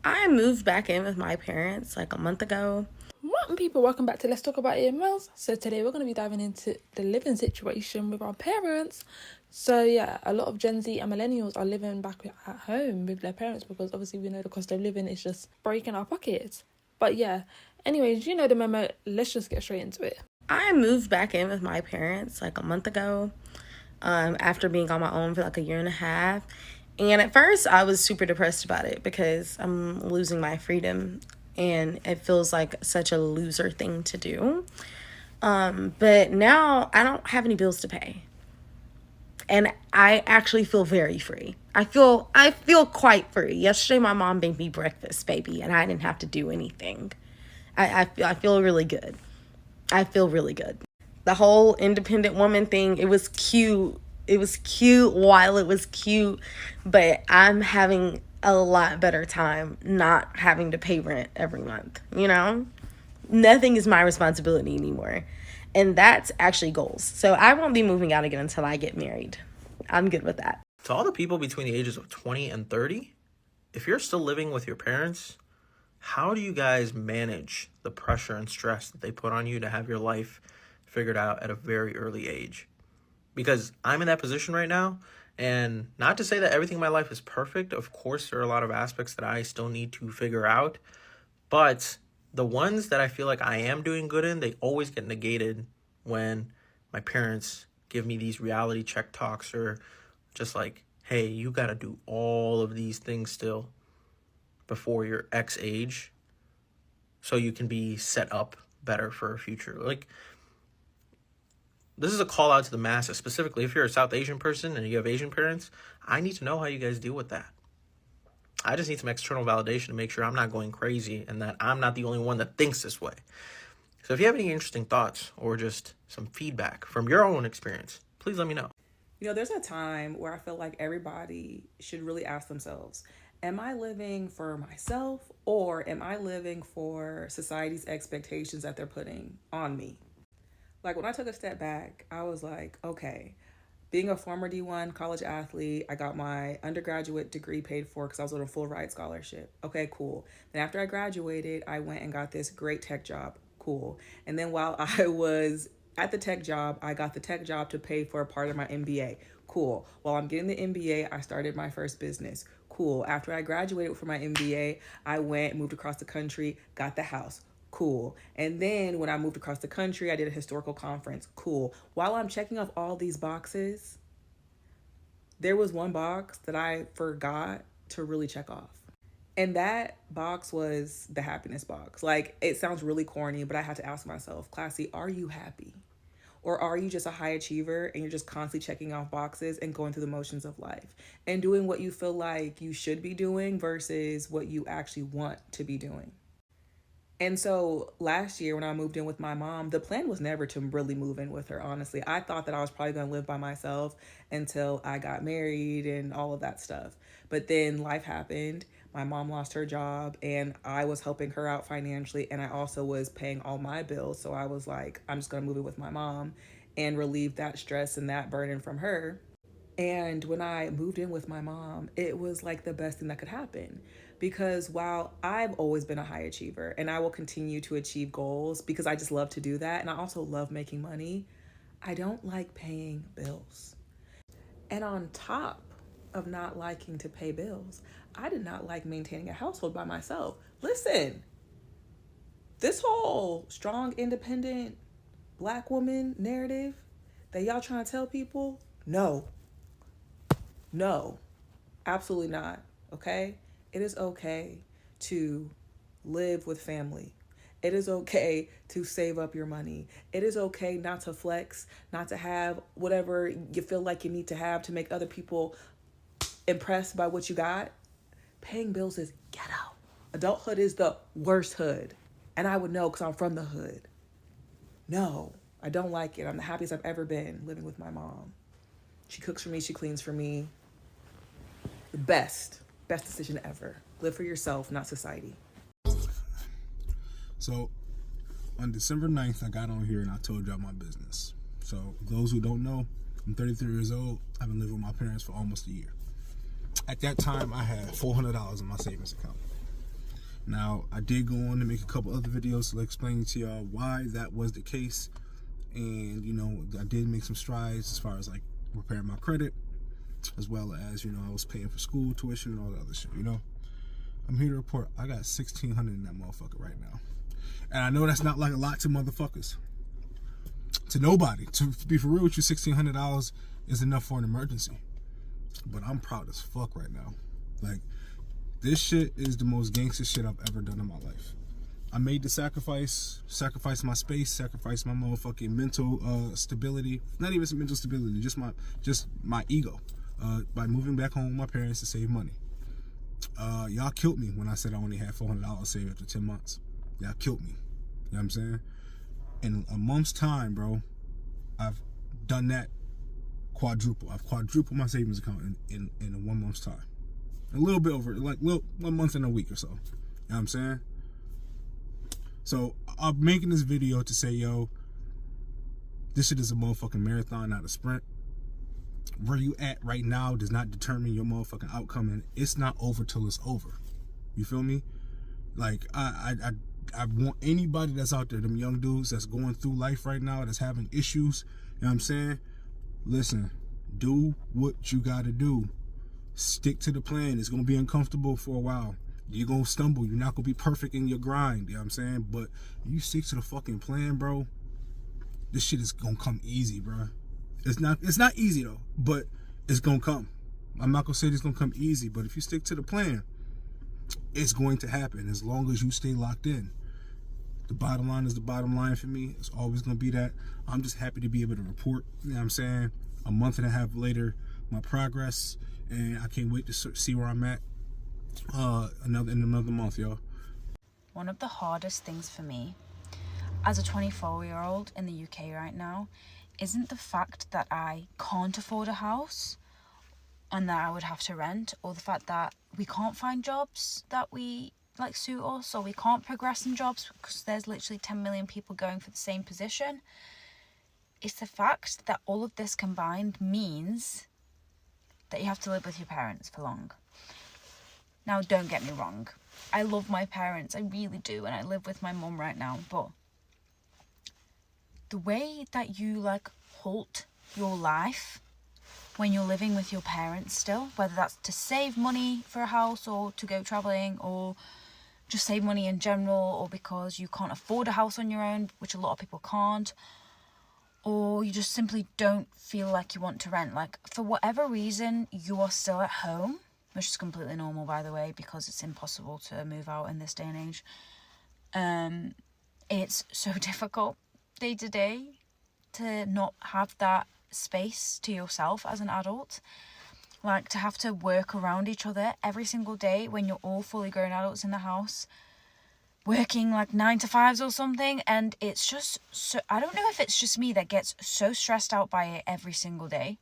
I moved back in with my parents like a month ago. Welcome people, welcome back to Let's Talk About EMLs. So today we're going to be diving into the living situation with our parents. So yeah, a lot of Gen Z and Millennials are living back at home with their parents because obviously we know the cost of living is just breaking our pockets. But yeah, anyways, you know the memo, let's just get straight into it. I moved back in with my parents like a month ago after being on my own for like a year and a half. And at first I was super depressed about it because I'm losing my freedom and it feels like such a loser thing to do. But now I don't have any bills to pay. And I actually feel very free. I feel quite free. Yesterday my mom made me breakfast, baby, and I didn't have to do anything. I feel really good. I feel really good. The whole independent woman thing, it was cute. It was cute while it was cute, but I'm having a lot better time not having to pay rent every month, you know? Nothing is my responsibility anymore. And that's actually goals. So I won't be moving out again until I get married. I'm good with that. To all the people between the ages of 20 and 30, if you're still living with your parents, how do you guys manage the pressure and stress that they put on you to have your life figured out at a very early age? Because I'm in that position right now, and not to say that everything in my life is perfect. Of course, there are a lot of aspects that I still need to figure out, but the ones that I feel like I am doing good in, they always get negated when my parents give me these reality check talks or just like, hey, you got to do all of these things still before your X age so you can be set up better for a future. Like, this is a call out to the masses, specifically if you're a South Asian person and you have Asian parents. I need to know how you guys deal with that. I just need some external validation to make sure I'm not going crazy and that I'm not the only one that thinks this way. So if you have any interesting thoughts or just some feedback from your own experience, please let me know. You know, there's a time where I feel like everybody should really ask themselves, am I living for myself or am I living for society's expectations that they're putting on me? Like when I took a step back, I was like, okay, being a former D1 college athlete, I got my undergraduate degree paid for because I was on a full ride scholarship. Okay, cool. Then after I graduated, I went and got this great tech job. Cool. And then while I was at the tech job, I got the tech job to pay for a part of my MBA. Cool. While I'm getting the MBA, I started my first business. Cool. After I graduated from my MBA, I went, moved across the country, got the house. Cool. And then when I moved across the country, I did a historical conference. Cool. While I'm checking off all these boxes, there was one box that I forgot to really check off. And that box was the happiness box. Like, it sounds really corny, but I had to ask myself, Classy, are you happy? Or are you just a high achiever and you're just constantly checking off boxes and going through the motions of life and doing what you feel like you should be doing versus what you actually want to be doing? And so last year when I moved in with my mom, the plan was never to really move in with her, honestly. I thought that I was probably going to live by myself until I got married and all of that stuff. But then life happened. My mom lost her job and I was helping her out financially. And I also was paying all my bills. So I was like, I'm just going to move in with my mom and relieve that stress and that burden from her. And when I moved in with my mom, it was like the best thing that could happen. Because while I've always been a high achiever and I will continue to achieve goals because I just love to do that. And I also love making money. I don't like paying bills. And on top of not liking to pay bills, I did not like maintaining a household by myself. Listen, this whole strong, independent Black woman narrative that y'all trying to tell people, no, absolutely not. Okay? It is okay to live with family. It is okay to save up your money. It is okay not to flex, not to have whatever you feel like you need to have to make other people impressed by what you got. Paying bills is ghetto. Adulthood is the worst hood. And I would know because I'm from the hood. No, I don't like it. I'm the happiest I've ever been living with my mom. She cooks for me. She cleans for me. The best decision ever. Live for yourself, not society. So on December 9th, I got on here and I told y'all my business. So those who don't know, I'm 33 years old. I've been living with my parents for almost a year. At that time, I had $400 in my savings account. Now, I did go on to make a couple other videos to explain to y'all why that was the case. And, you know, I did make some strides as far as like repairing my credit, as well as, you know, I was paying for school tuition and all that other shit, you know. I'm here to report I got $1,600 in that motherfucker right now. And I know that's not like a lot to motherfuckers. To nobody. To be for real with you, $1,600 is enough for an emergency. But I'm proud as fuck right now. Like, this shit is the most gangster shit I've ever done in my life. I made the sacrifice my space, sacrifice my motherfucking mental stability. Not even some mental stability, just my ego. By moving back home with my parents to save money. Y'all killed me when I said I only had $400 saved after 10 months. Y'all killed me. You know what I'm saying? In a month's time, bro, I've done that quadruple. I've quadrupled my savings account in a 1 month's time. A little bit over, like 1 month and a week or so. You know what I'm saying? So I'm making this video to say, yo, this shit is a motherfucking marathon, not a sprint. Where you at right now does not determine your motherfucking outcome, and it's not over till it's over. You feel me? Like, I want anybody that's out there, them young dudes that's going through life right now, that's having issues, you know what I'm saying? Listen, do what you gotta do. Stick to the plan. It's gonna be uncomfortable for a while. You're gonna stumble. You're not gonna be perfect in your grind, you know what I'm saying? But you stick to the fucking plan, bro. This shit is gonna come easy, bro. It's not easy though, but it's gonna come. I'm not gonna say it's gonna come easy, but if you stick to the plan, it's going to happen as long as you stay locked in. The bottom line is the bottom line for me. It's always gonna be that. I'm just happy to be able to report, you know what I'm saying, a month and a half later, my progress, and I can't wait to see where I'm at in another month, yo. One of the hardest things for me as a 24-year-old in the UK right now isn't the fact that I can't afford a house and that I would have to rent, or the fact that we can't find jobs that we like suit us, or we can't progress in jobs because there's literally 10 million people going for the same position. It's the fact that all of this combined means that you have to live with your parents for long. Now, don't get me wrong, I love my parents, I really do, and I live with my mum right now, but the way that you like halt your life when you're living with your parents still, whether that's to save money for a house or to go traveling, or just save money in general, or because you can't afford a house on your own, which a lot of people can't, or you just simply don't feel like you want to rent, like for whatever reason you are still at home, which is completely normal, by the way, because it's impossible to move out in this day and age. It's so difficult day to day to not have that space to yourself as an adult, like to have to work around each other every single day when you're all fully grown adults in the house, working like 9 to 5s or something. And it's just so, I don't know if it's just me that gets so stressed out by it every single day.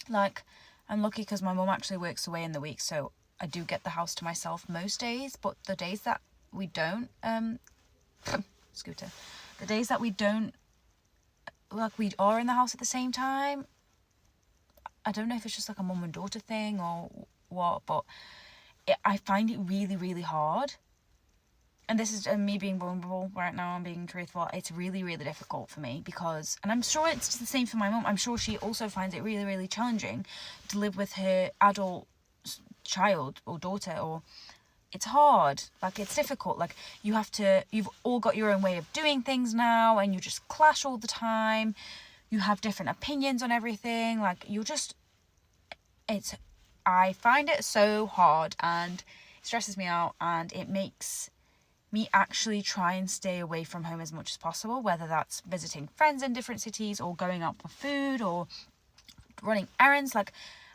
Like, I'm lucky because my mum actually works away in the week, so I do get the house to myself most days, but the days that we don't, the days that we don't, like we are in the house at the same time, I don't know if it's just like a mum and daughter thing or what, but I find it really, really hard. And this is me being vulnerable right now, I'm being truthful. It's really, really difficult for me because, and I'm sure it's the same for my mum, I'm sure she also finds it really, really challenging to live with her adult child or daughter, or it's hard, like it's difficult, like you've all got your own way of doing things now and you just clash all the time, you have different opinions on everything, like I find it so hard and it stresses me out, and it makes me actually try and stay away from home as much as possible, whether that's visiting friends in different cities or going out for food or running errands. Like,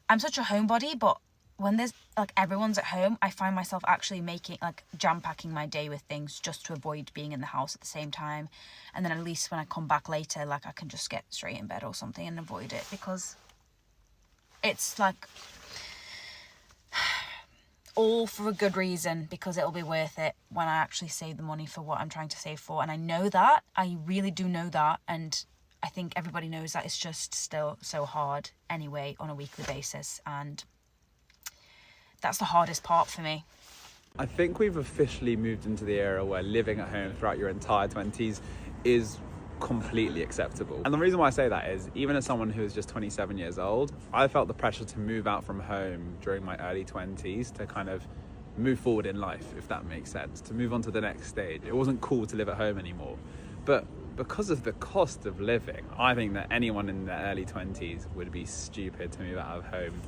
I'm such a homebody, but when there's like everyone's at home, I find myself actually making like jam packing my day with things just to avoid being in the house at the same time, and then at least when I come back later, like I can just get straight in bed or something and avoid it, because it's like all for a good reason, because it'll be worth it when I actually save the money for what I'm trying to save for. And I know that, I really do know that, and I think everybody knows that. It's just still so hard anyway on a weekly basis, and that's the hardest part for me. I think we've officially moved into the era where living at home throughout your entire 20s is completely acceptable. And the reason why I say that is, even as someone who is just 27 years old, I felt the pressure to move out from home during my early 20s to kind of move forward in life, if that makes sense, to move on to the next stage. It wasn't cool to live at home anymore. But because of the cost of living, I think that anyone in their early 20s would be stupid to move out of home,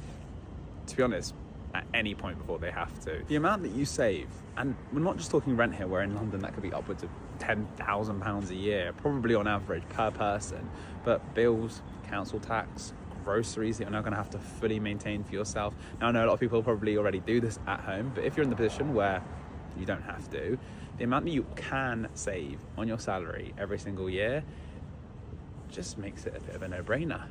to be honest, at any point before they have to. The amount that you save, and we're not just talking rent here, where in London that could be upwards of £10,000 a year, probably on average per person, but bills, council tax, groceries that you're now going to have to fully maintain for yourself. Now I know a lot of people probably already do this at home, but if you're in the position where you don't have to, the amount that you can save on your salary every single year just makes it a bit of a no-brainer.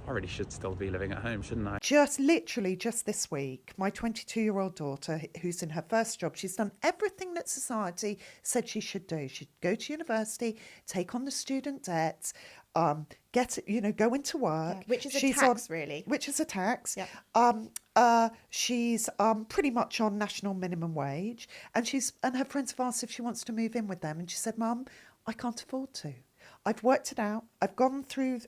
I really should still be living at home, shouldn't I? Just literally just this week, my 22-year-old daughter, who's in her first job, she's done everything that society said she should do. She'd go to university, take on the student debt, go into work. Yeah, which is a tax, really. Which is a tax. Yeah. She's pretty much on national minimum wage, and her friends have asked if she wants to move in with them, and she said, "Mum, I can't afford to. I've worked it out. I've gone through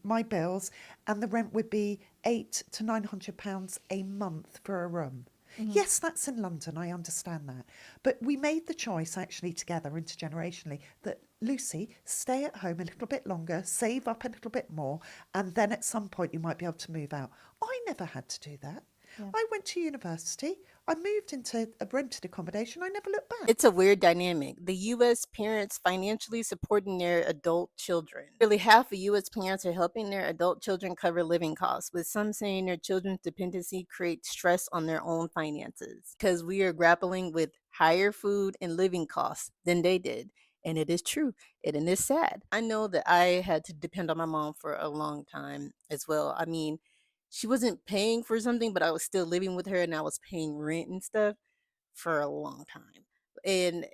my bills, and the rent would be £800 to £900 a month for a room." Mm-hmm. Yes, that's in London. I understand that, but we made the choice actually together, intergenerationally, that Lucy, stay at home a little bit longer, save up a little bit more, and then at some point you might be able to move out. I never had to do that. Yeah. I went to university. I moved into a rented accommodation. I never looked back. It's a weird dynamic. The U.S. parents financially supporting their adult children. Nearly half of U.S. parents are helping their adult children cover living costs, with some saying their children's dependency creates stress on their own finances because we are grappling with higher food and living costs than they did. And it is true. It is sad. I know that I had to depend on my mom for a long time as well. I mean, she wasn't paying for something, but I was still living with her and I was paying rent and stuff for a long time. And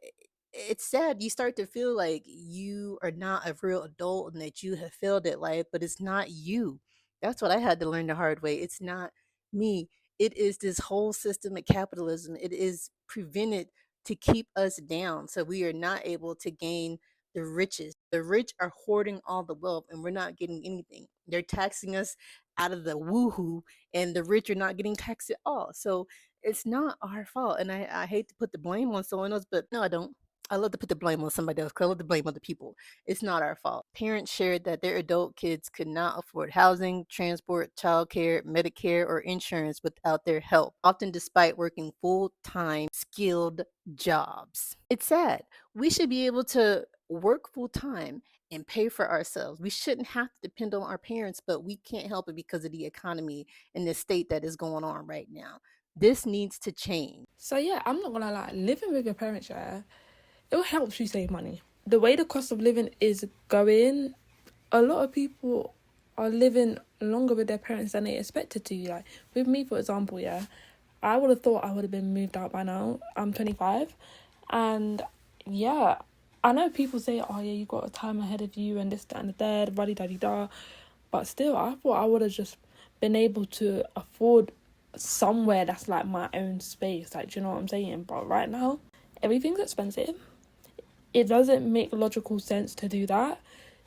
it's sad. You start to feel like you are not a real adult and that you have failed at life, but it's not you. That's what I had to learn the hard way. It's not me. It is this whole system of capitalism. It is prevented to keep us down so we are not able to gain the riches. The rich are hoarding all the wealth and we're not getting anything. They're taxing us out of the woohoo, and the rich are not getting taxed at all. So it's not our fault. And I hate to put the blame on someone else, but no, I don't. I love to put the blame on somebody else because I love to blame other people. It's not our fault. Parents shared that their adult kids could not afford housing, transport, childcare, Medicare, or insurance without their help, often despite working full-time, skilled jobs. It's sad. We should be able to work full-time and pay for ourselves. We shouldn't have to depend on our parents, but we can't help it because of the economy and the state that is going on right now. This needs to change. So yeah, I'm not gonna lie, living with your parents, it helps you save money. The way the cost of living is going, a lot of people are living longer with their parents than they expected to. Like with me, for example, I would have thought I would have been moved out by now. I'm 25, and I know people say, oh yeah, you got a time ahead of you and this, that, and the third, da-di-da-di-da. But still, I thought I would have just been able to afford somewhere that's like my own space. Like, do you know what I'm saying? But right now, everything's expensive. It doesn't make logical sense to do that.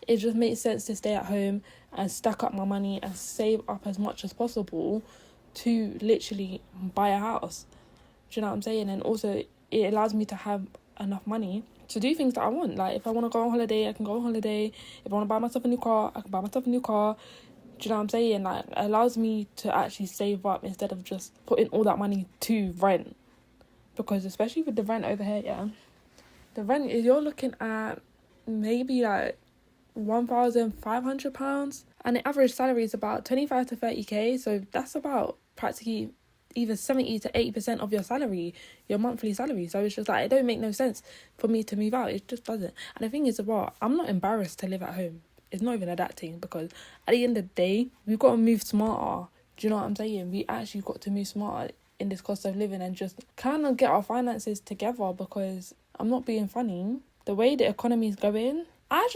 It just makes sense to stay at home and stack up my money and save up as much as possible to literally buy a house. Do you know what I'm saying? And also, it allows me to have enough money to do things that I want. Like, if I want to go on holiday, I can go on holiday. If I want to buy myself a new car, I can buy myself a new car. Do you know what I'm saying? Like, it allows me to actually save up instead of just putting all that money to rent. Because especially with the rent over here, the rent, you're looking at maybe like £1,500. And the average salary is about 25 to 30k. So that's about practically either 70 to 80% of your salary, your monthly salary. So it's just like, it don't make no sense for me to move out. It just doesn't. And the thing is, I'm not embarrassed to live at home. It's not even that thing, because at the end of the day, we've got to move smarter. Do you know what I'm saying? We actually got to move smarter in this cost of living and just kind of get our finances together, because I'm not being funny. The way the economy is going, I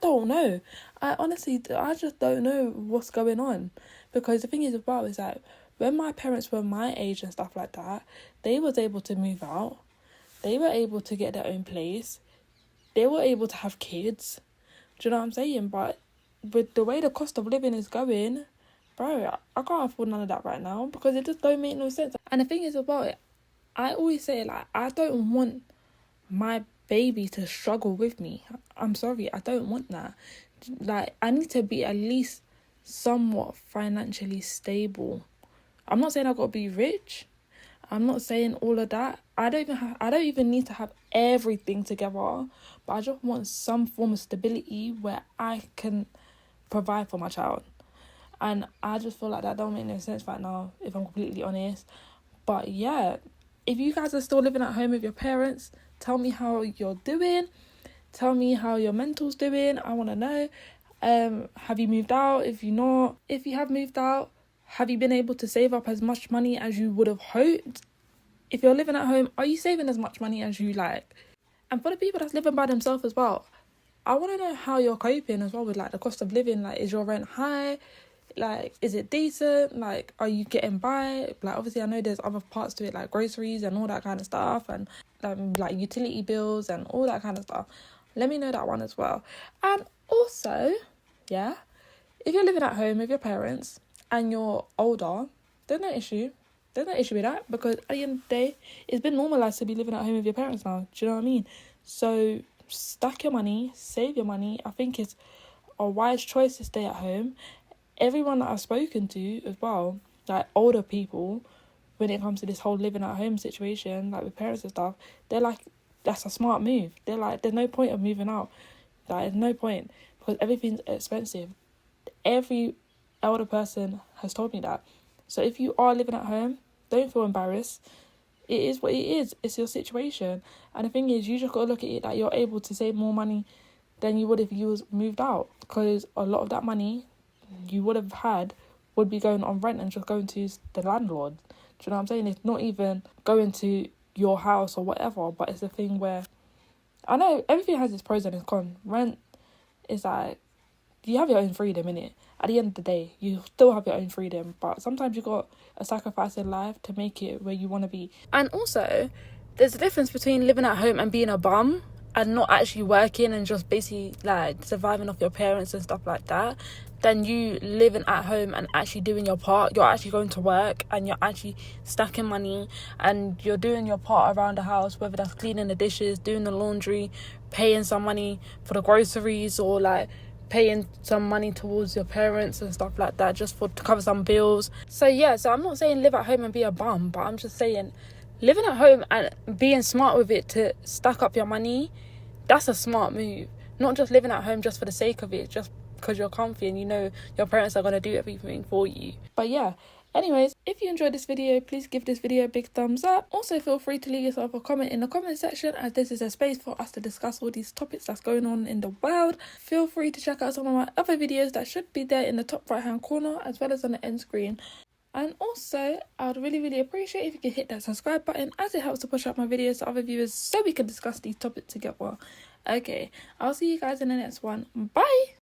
don't know. I just don't know what's going on. Because the thing is is that when my parents were my age and stuff like that, they was able to move out. They were able to get their own place. They were able to have kids. Do you know what I'm saying? But with the way the cost of living is going, bro, I can't afford none of that right now because it just don't make no sense. And the thing is about it, I always say, like, I don't want my baby to struggle with me. I'm sorry, I don't want that. Like, I need to be at least somewhat financially stable. I'm not saying I gotta be rich. I'm not saying all of that. I don't even need to have everything together, but I just want some form of stability where I can provide for my child. And I just feel like that don't make no sense right now, if I'm completely honest. But yeah, if you guys are still living at home with your parents, tell me how you're doing. Tell me how your mental's doing. I want to know. Have you moved out? If you have moved out, have you been able to save up as much money as you would have hoped? If you're living at home, are you saving as much money as you like? And for the people that's living by themselves as well, I want to know how you're coping as well with, like, the cost of living. Like, is your rent high? Like, is it decent? Like, are you getting by? Like, obviously, I know there's other parts to it, like groceries and all that kind of stuff, and like utility bills and all that kind of stuff. Let me know that one as well. And also, yeah, if you're living at home with your parents and you're older, there's no issue. There's no issue with that, because at the end of the day, it's been normalised to be living at home with your parents now. Do you know what I mean? So stack your money, save your money. I think it's a wise choice to stay at home. Everyone that I've spoken to as well, like older people, when it comes to this whole living at home situation, like with parents and stuff, they're like, that's a smart move. They're like, there's no point of moving out. Like, there's no point, because everything's expensive. Every elder person has told me that. So if you are living at home, don't feel embarrassed. It is what it is. It's your situation. And the thing is, you just got to look at it that you're able to save more money than you would if you was moved out, because a lot of that money you would have had would be going on rent and just going to the landlord. Do you know what I'm saying? It's not even going to your house or whatever, but it's a thing where, I know everything has its pros and its cons. Rent is like, you have your own freedom, innit? At the end of the day, you still have your own freedom, but sometimes you got a sacrifice in life to make it where you want to be. And also, there's a difference between living at home and being a bum and not actually working and just basically like surviving off your parents and stuff like that, than you living at home and actually doing your part. You're actually going to work and you're actually stacking money and you're doing your part around the house, whether that's cleaning the dishes, doing the laundry, paying some money for the groceries, or like paying some money towards your parents and stuff like that, just to cover some bills. So yeah, so I'm not saying live at home and be a bum, but I'm just saying living at home and being smart with it to stack up your money, that's a smart move. Not just living at home just for the sake of it, just because you're comfy and you know your parents are going to do everything for you. But yeah, anyways, if you enjoyed this video, please give this video a big thumbs up. Also, feel free to leave yourself a comment in the comment section, as this is a space for us to discuss all these topics that's going on in the world. Feel free to check out some of my other videos that should be there in the top right hand corner, as well as on the end screen. And also, I would really appreciate if you could hit that subscribe button, as it helps to push out my videos to other viewers so we can discuss these topics together. Okay, I'll see you guys in the next one. Bye!